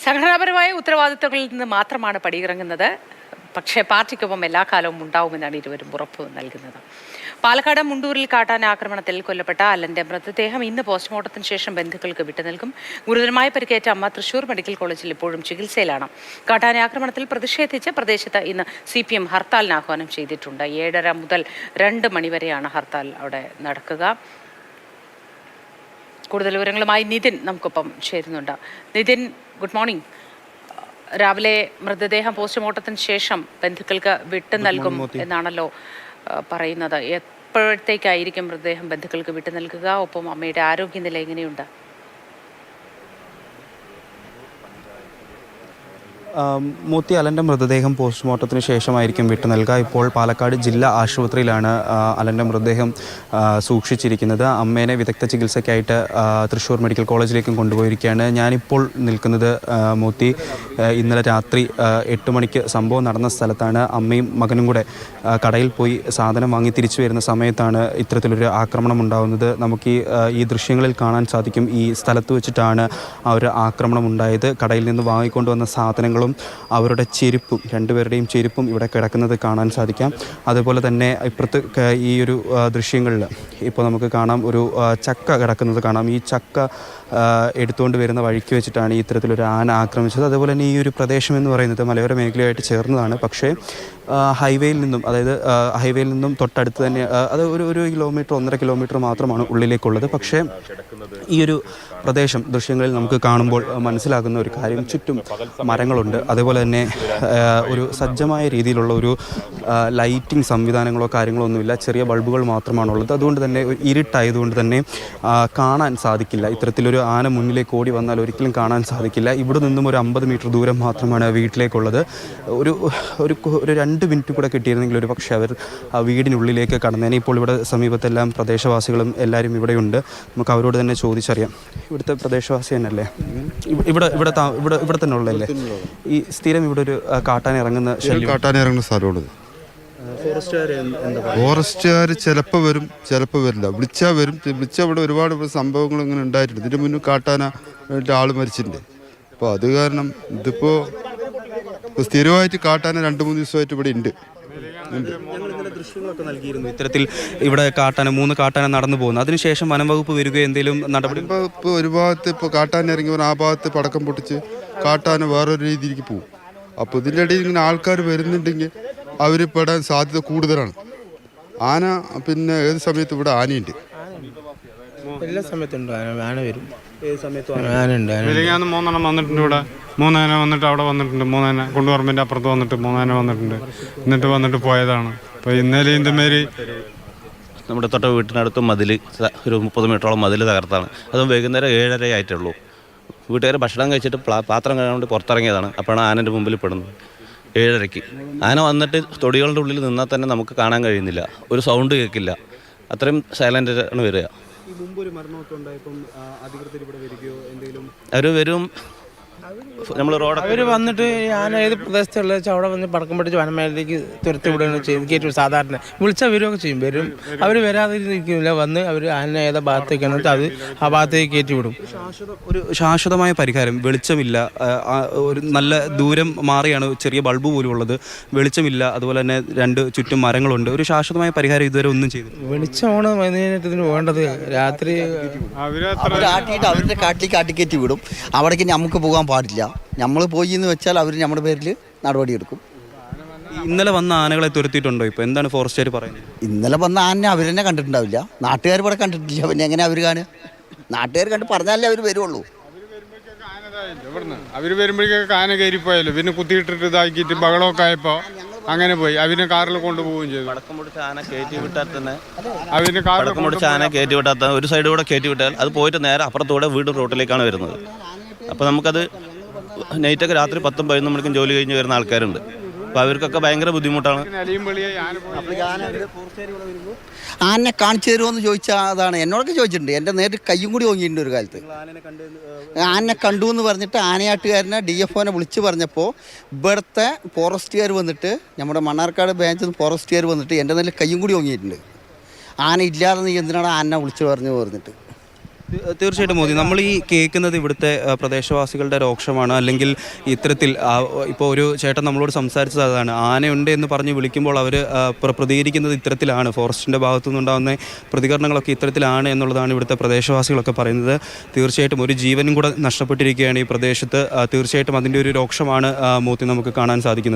സംഘടനാപരമായ ഉത്തരവാദിത്തങ്ങളിൽ നിന്ന് മാത്രമാണ് പടിയിറങ്ങുന്നത്. പക്ഷേ പാർട്ടിക്കൊപ്പം എല്ലാ കാലവും ഉണ്ടാവുമെന്നാണ് ഇരുവരും ഉറപ്പ് നൽകുന്നത്. പാലക്കാട് മുണ്ടൂരിൽ കാട്ടാന ആക്രമണത്തിൽ കൊല്ലപ്പെട്ട അലന്റെ മൃതദേഹം ഇന്ന് പോസ്റ്റ്മോർട്ടത്തിന് ശേഷം ബന്ധുക്കൾക്ക് വിട്ടുനൽകും. ഗുരുതരമായി പരിക്കേറ്റ അമ്മ തൃശൂർ മെഡിക്കൽ കോളേജിൽ ഇപ്പോഴും ചികിത്സയിലാണ്. കാട്ടാന ആക്രമണത്തിൽ പ്രതിഷേധിച്ച് പ്രദേശത്ത് ഇന്ന് CPM ഹർത്താലിന് ആഹ്വാനം ചെയ്തിട്ടുണ്ട്. 7:30 മുതൽ 2 മണിവരെയാണ് ഹർത്താൽ അവിടെ നടക്കുക. കൂടുതൽ വിവരങ്ങളുമായി നിതിൻ നമുക്കൊപ്പം ചേരുന്നുണ്ട്. Nithin, good morning. രാവിലെ മൃതദേഹം പോസ്റ്റ്മോർട്ടത്തിന് ശേഷം ബന്ധുക്കൾക്ക് വിട്ടു നൽകും എന്നാണല്ലോ പറയുന്നത്. എപ്പോഴത്തേക്കായിരിക്കും മൃതദേഹം ബന്ധുക്കൾക്ക് വിട്ടു നൽകുക? ഒപ്പം അമ്മയുടെ ആരോഗ്യനില എങ്ങനെയുണ്ട്? മൂത്തി അലൻ്റെ മൃതദേഹം പോസ്റ്റ്മോർട്ടത്തിന് ശേഷമായിരിക്കും വിട്ടു നൽകുക. ഇപ്പോൾ പാലക്കാട് ജില്ലാ ആശുപത്രിയിലാണ് അലൻ്റെ മൃതദേഹം സൂക്ഷിച്ചിരിക്കുന്നത്. അമ്മേനെ വിദഗ്ധ ചികിത്സയ്ക്കായിട്ട് തൃശ്ശൂർ മെഡിക്കൽ കോളേജിലേക്കും കൊണ്ടുപോയിരിക്കുകയാണ്. ഞാനിപ്പോൾ നിൽക്കുന്നത് മൂത്തി ഇന്നലെ രാത്രി 8 മണിക്ക് സംഭവം നടന്ന സ്ഥലത്താണ്. അമ്മയും മകനും കൂടെ കടയിൽ പോയി സാധനം വാങ്ങി തിരിച്ചു വരുന്ന സമയത്താണ് ഇത്തരത്തിലൊരു ആക്രമണം ഉണ്ടാകുന്നത്. നമുക്ക് ഈ ദൃശ്യങ്ങളിൽ കാണാൻ സാധിക്കും. ഈ സ്ഥലത്ത് വെച്ചിട്ടാണ് ആ ഒരു ആക്രമണം ഉണ്ടായത്. കടയിൽ നിന്ന് വാങ്ങിക്കൊണ്ടുവന്ന സാധനങ്ങളും അവരുടെ ചെരുപ്പും, രണ്ടുപേരുടെയും ചെരുപ്പും ഇവിടെ കിടക്കുന്നത് കാണാൻ സാധിക്കാം. അതുപോലെ തന്നെ ഇപ്പുറത്ത് ഈ ഒരു ദൃശ്യങ്ങളിൽ ഇപ്പോൾ നമുക്ക് കാണാം, ഒരു ചക്ക കിടക്കുന്നത് കാണാം. ഈ ചക്ക എടുത്തുകൊണ്ട് വരുന്ന വഴിക്ക് വെച്ചിട്ടാണ് ഈ ഇത്തരത്തിലൊരു ആന ആക്രമിച്ചത്. അതുപോലെ തന്നെ ഈ ഒരു പ്രദേശം എന്ന് പറയുന്നത് മലയോര മേഖലയായിട്ട് ചേർന്നതാണ്. പക്ഷേ ഹൈവേയിൽ നിന്നും തൊട്ടടുത്ത് തന്നെ അത് ഒരു കിലോമീറ്റർ 1.5 കിലോമീറ്റർ മാത്രമാണ് ഉള്ളിലേക്കുള്ളത്. പക്ഷേ ഈ ഒരു പ്രദേശം ദൃശ്യങ്ങളിൽ നമുക്ക് കാണുമ്പോൾ മനസ്സിലാകുന്ന ഒരു കാര്യം, ചുറ്റും മരങ്ങളുണ്ട്. അതുപോലെ തന്നെ ഒരു സജ്ജമായ രീതിയിലുള്ള ഒരു ലൈറ്റിംഗ് സംവിധാനങ്ങളോ കാര്യങ്ങളോ ഒന്നുമില്ല. ചെറിയ ബൾബുകൾ മാത്രമാണുള്ളത്. അതുകൊണ്ട് തന്നെ ഇരുട്ടായതുകൊണ്ട് തന്നെ കാണാൻ സാധിക്കില്ല. ഇത്തരത്തിലൊരു ആന മുന്നിലേക്ക് ഓടി വന്നാൽ ഒരിക്കലും കാണാൻ സാധിക്കില്ല. ഇവിടെ നിന്നും ഒരു 50 മീറ്റർ ദൂരം മാത്രമാണ് വീട്ടിലേക്കുള്ളത്. ഒരു 2 മിനിറ്റ് കൂടെ കിട്ടിയിരുന്നെങ്കിൽ ഒരു പക്ഷേ അവർ ആ വീടിനുള്ളിലേക്ക് കടന്നേനെ. ഇപ്പോൾ ഇവിടെ സമീപത്തെല്ലാം പ്രദേശവാസികളും എല്ലാവരും ഇവിടെയുണ്ട്. നമുക്ക് അവരോട് തന്നെ ചോദിച്ചറിയാം. ഇവിടുത്തെ പ്രദേശവാസി തന്നെയല്ലേ? ഇവിടെ തന്നെ ഉള്ളതല്ലേ? ഈ സ്ഥിരം ഇവിടെ ഒരു കാട്ടാൻ ഇറങ്ങുന്ന സ്ഥലമുള്ളത്. ഫോറസ്റ്റുകാർ ചിലപ്പോൾ വരും, ചിലപ്പോൾ വരില്ല. വിളിച്ചാൽ വരും. വിളിച്ചാൽ ഇവിടെ ഒരുപാട് സംഭവങ്ങൾ ഇങ്ങനെ ഉണ്ടായിട്ടുണ്ട്. ഇതിൻ്റെ മുന്നേ കാട്ടാന ആൾ മരിച്ചിട്ടുണ്ട്. അപ്പോൾ അത് കാരണം ഇതിപ്പോൾ സ്ഥിരമായിട്ട് കാട്ടാന 2-3 ദിവസമായിട്ട് ഇവിടെ ഉണ്ട്. ദൃശ്യങ്ങളൊക്കെ നൽകിയിരുന്നു. ഇത്തരത്തിൽ ഇവിടെ 3 കാട്ടാന നടന്നു പോകുന്നു. അതിനുശേഷം വനം വകുപ്പ് വരികയോ എന്തെങ്കിലും നടപടി? ഇപ്പോൾ ഒരു ഭാഗത്ത് ഇപ്പോൾ കാട്ടാന ഇറങ്ങി ആ ഭാഗത്ത് പടക്കം പൊട്ടിച്ച് കാട്ടാന വേറൊരു രീതിയിലേക്ക് പോകും. അപ്പോൾ ഇതിൻ്റെ ഇടയിൽ ഇങ്ങനെ ആൾക്കാർ വരുന്നുണ്ടെങ്കിൽ അവർ പെടാൻ സാധ്യത കൂടുതലാണ്. ആന പിന്നെ ഏത് സമയത്തും ഇവിടെ ആനയുണ്ട്. എല്ലാ സമയത്തുണ്ട് ആന വരും. ഏത് സമയത്തും 3 വന്നിട്ടുണ്ട്. ഇവിടെ 3 ആന വന്നിട്ട് അവിടെ വന്നിട്ടുണ്ട്. 3 ആന കുണ്ടുപറമ്പിൻ്റെ അപ്പുറത്ത് വന്നിട്ട് 3 ആന വന്നിട്ടുണ്ട്. വന്നിട്ട് പോയതാണ്. അപ്പോൾ ഇന്നലെ ഇന്തമേരി നമ്മുടെ തൊട്ട വീട്ടിനടുത്ത് മതിൽ ഒരു 30 മീറ്ററോളം മതിൽ തകർത്താണ്. അതും വൈകുന്നേരം 7:30 ആയിട്ടുള്ളൂ. വീട്ടുകാർ ഭക്ഷണം കഴിച്ചിട്ട് പാത്രം കഴുകാൻ വേണ്ടി പുറത്തിറങ്ങിയതാണ്. അപ്പോഴാണ് ആനൻ്റെ മുമ്പിൽ പെടുന്നത്. 7:30 ആന വന്നിട്ട് തൊടികളുടെ ഉള്ളിൽ നിന്നാൽ തന്നെ നമുക്ക് കാണാൻ കഴിയുന്നില്ല. ഒരു സൗണ്ട് കേൾക്കില്ല. അത്രയും സൈലൻ്റ് ആണ് വരിക. അവർ വരും. നമ്മൾ റോഡ് അവർ വന്നിട്ട് ആന ഏത് പ്രദേശത്തുള്ള വെച്ചാൽ അവിടെ വന്ന് പടക്കം പൊട്ടിച്ച് വനമേഖലയിലേക്ക് തുരത്തി വിടുകയാണ് കയറ്റി. സാധാരണ വിളിച്ചാൽ വരികയൊക്കെ ചെയ്യും. അവർ വരാതിരിക്കില്ല. വന്ന് അവർ ആന ഏതാ ഭാഗത്തേക്കാണ് അത് ആ ഭാഗത്തേക്ക് കയറ്റി വിടും. ഒരു ശാശ്വതമായ പരിഹാരം, വെളിച്ചമില്ല, ഒരു നല്ല ദൂരം മാറിയാണ് ചെറിയ ബൾബ് പോലും ഉള്ളത്, വെളിച്ചമില്ല. അതുപോലെ തന്നെ 2 ചുറ്റും മരങ്ങളുണ്ട്. ഒരു ശാശ്വതമായ പരിഹാരം ഇതുവരെ ഒന്നും ചെയ്തു. വെളിച്ചമാണ് ഇതിന് വേണ്ടത്. രാത്രി അവരുടെ കാട്ടിക്കയറ്റി വിടും. അവിടേക്ക് നമുക്ക് പോകാൻ പാടില്ല. നമ്മൾ പോയി എന്ന് വെച്ചാൽ അവർ നമ്മുടെ പേരിൽ നടപടിയെടുക്കും. ഇന്നലെ വന്ന ആനകളെ തുരത്തിയിട്ടുണ്ടോ? ഇപ്പോൾ എന്താണ് ഫോറസ്റ്റുകാർ പറയുന്നത്? ഇന്നലെ വന്ന ആന അവർ തന്നെ കണ്ടിട്ടുണ്ടാവില്ല. നാട്ടുകാർ ഇവിടെ കണ്ടിട്ടില്ല. പിന്നെ എങ്ങനെ അവർ കാണുക? നാട്ടുകാർ കണ്ട് പറഞ്ഞാലേ അവർ വരുള്ളൂ. അവർ വരുമ്പോഴേക്കൊക്കെ ആന കയറിപ്പോയല്ലോ. പിന്നെ കുത്തിയിട്ടിട്ട് ഇതാക്കിയിട്ട് ബഹളമൊക്കെ ആയപ്പോൾ അങ്ങനെ പോയി. അവനെ കാറിൽ കൊണ്ടുപോവുകയും ചെയ്തു. പടക്കം പൊടിച്ച ആന കയറ്റി വിട്ടാൽ തന്നെ ഒരു സൈഡ് കൂടെ കയറ്റി വിട്ടാൽ അത് പോയിട്ട് നേരെ അപ്പുറത്തൂടെ വീട് റോട്ടിലേക്കാണ് വരുന്നത്. അപ്പോൾ നമുക്കത് നൈറ്റൊക്കെ രാത്രി 10-11 മണിക്കും ജോലി കഴിഞ്ഞ് വരുന്ന ആൾക്കാരുണ്ട്. അപ്പോൾ അവർക്കൊക്കെ ഭയങ്കര ബുദ്ധിമുട്ടാണ്. ആനെ കാണിച്ചു തരുമോയെന്ന് ചോദിച്ചാൽ അതാണ് എന്നോടൊക്കെ ചോദിച്ചിട്ടുണ്ട്. എൻ്റെ നേരിട്ട് കയ്യും കൂടി ഓങ്ങിയിട്ടുണ്ട് ഒരു കാലത്ത്. ആനെ കണ്ടു എന്ന് പറഞ്ഞിട്ട് ആനയാട്ടുകാരനെ DFOനെ വിളിച്ച് പറഞ്ഞപ്പോൾ ഇവിടുത്തെ ഫോറസ്റ്റുകാർ വന്നിട്ട്, നമ്മുടെ മണ്ണാർക്കാട് ബ്രാഞ്ചിൽ നിന്ന് ഫോറസ്റ്റുകാർ വന്നിട്ട് എൻ്റെ നേരിൽ കയ്യും കൂടി ഓങ്ങിയിട്ടുണ്ട്. ആന ഇല്ലാതെ നീ എന്തിനാണ് ആനെ വിളിച്ച് പറഞ്ഞിട്ട്. തീർച്ചയായിട്ടും മോദി, നമ്മൾ ഈ കേൾക്കുന്നത് ഇവിടുത്തെ പ്രദേശവാസികളുടെ രോക്ഷമാണ്. അല്ലെങ്കിൽ ഇത്തരത്തിൽ ഇപ്പോൾ ഒരു ചേട്ടൻ നമ്മളോട് സംസാരിച്ചത് അതാണ്, ആനയുണ്ട് എന്ന് പറഞ്ഞ് വിളിക്കുമ്പോൾ അവർ പ്രതികരിക്കുന്നത് ഇത്തരത്തിലാണ്. ഫോറസ്റ്റിൻ്റെ ഭാഗത്തു നിന്നുണ്ടാകുന്ന പ്രതികരണങ്ങളൊക്കെ ഇത്തരത്തിലാണ് എന്നുള്ളതാണ് ഇവിടുത്തെ പ്രദേശവാസികളൊക്കെ പറയുന്നത്. തീർച്ചയായിട്ടും ഒരു ജീവനും കൂടെ നഷ്ടപ്പെട്ടിരിക്കുകയാണ് ഈ പ്രദേശത്ത്. തീർച്ചയായിട്ടും അതിൻ്റെ ഒരു രോക്ഷമാണ് മോത്തി നമുക്ക് കാണാൻ സാധിക്കുന്നത്.